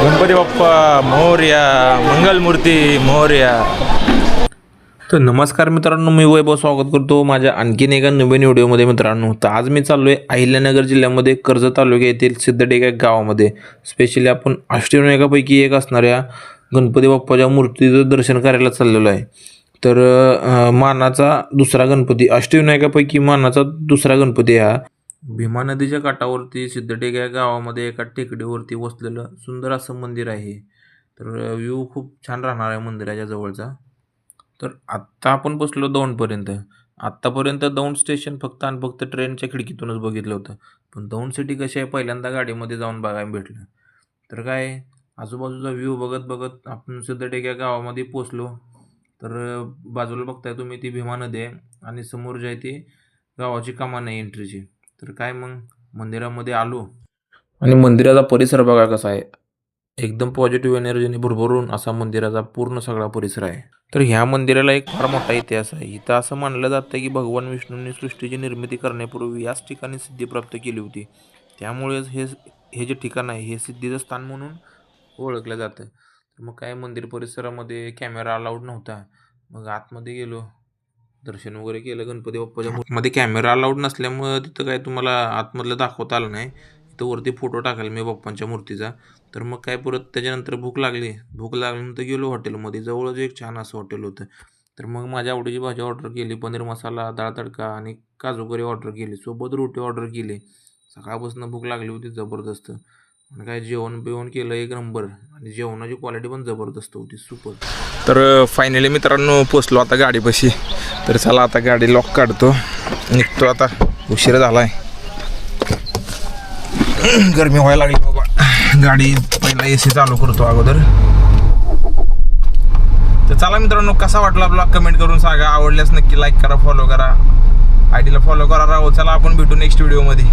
गणपती बाप्पा मोरया, मंगलमूर्ती मोरया. तर नमस्कार मित्रांनो, मी वैभव स्वागत करतो माझ्या आणखीन एका नवीन व्हिडिओमध्ये. मित्रांनो, तर आज मी चाललो आहे अहिल्यानगर जिल्ह्यामध्ये कर्जत तालुक्यातील सिद्धटेक या गावामध्ये. स्पेशली आपण अष्टविनायकापैकी एक असणाऱ्या गणपती बाप्पाच्या मूर्तीचं दर्शन करायला चाललेलो आहे. तर मानाचा दुसरा गणपती, अष्टविनायकापैकी मानाचा दुसरा गणपती हा भीमा नदीच्या काठावरती सिद्धटेक या गावामध्ये एका टेकडीवरती वसलेलं सुंदर असं मंदिर आहे. तर व्ह्यू खूप छान राहणार आहे मंदिराच्या जवळचा. तर आत्ता आपण बसलो दौंडपर्यंत. आत्तापर्यंत दौंड स्टेशन फक्त आणि फक्त ट्रेनच्या खिडकीतूनच बघितलं होतं. पण दौंड सिटी कशी आहे पहिल्यांदा गाडीमध्ये जाऊन बघायला भेटलं. तर काय आजूबाजूचा व्ह्यू बघत बघत आपण सिद्धटेक या गावामध्ये पोचलो. तर बाजूला बघताय तुम्ही ती भीमा नदी आहे आणि समोर जी आहे ती गावाची कमान आहे एंट्रीची. तर काय मग मंदिरामध्ये आलो आणि मंदिराचा परिसर बघा कसा आहे. एकदम पॉझिटिव्ह एनर्जीने भरभरून असा मंदिराचा पूर्ण सगळा परिसर आहे. तर ह्या मंदिराला एक फार मोठा इतिहास आहे. इथं असं मानलं जातं की भगवान विष्णूंनी सृष्टीची निर्मिती करण्यापूर्वी याच ठिकाणी सिद्धी प्राप्त केली होती. त्यामुळेच हे जे ठिकाण आहे हे सिद्धीचं स्थान म्हणून ओळखलं जातं. तर मग काय मंदिर परिसरामध्ये कॅमेरा अलाउड नव्हता. मग आतमध्ये गेलो, दर्शन वगैरे केलं गणपती बाप्पाच्या मध्ये. कॅमेरा अलाउड नसल्यामुळं तिथं काय तुम्हाला आतमधलं दाखवता आलं नाही. इथं वरती फोटो टाकायला मी बाप्पांच्या मूर्तीचा. तर मग काय परत त्याच्यानंतर भूक लागल्यानंतर गेलो हॉटेलमध्ये. जवळच एक छान असं हॉटेल होतं. तर मग माझ्या आवडीची भाजी ऑर्डर केली, पनीर मसाला, डाळ तडका आणि काजू करी ऑर्डर केली, सोबत रोटी ऑर्डर केली. सकाळपासून भूक लागली होती जबरदस्त. आणि काय जेवण बिवण केलं एक नंबर, आणि जेवणाची क्वालिटी पण जबरदस्त होती, सुपर. तर फायनली मित्रांनो पोचलो आता गाडीपाशी. तर चला आता गाडी लॉक काढतो, निघतो आता. उशीर झाला आहे, गरमी व्हायला लागली बाबा. गाडी पहिला AC चालू करतो अगोदर. तर चला मित्रांनो, कसा वाटला ब्लॉग कमेंट करून सांगा. आवडल्यास नक्की लाईक करा, फॉलो करा, आयडीला फॉलो करा राव. चला आपण भेटू नेक्स्ट व्हिडिओमध्ये.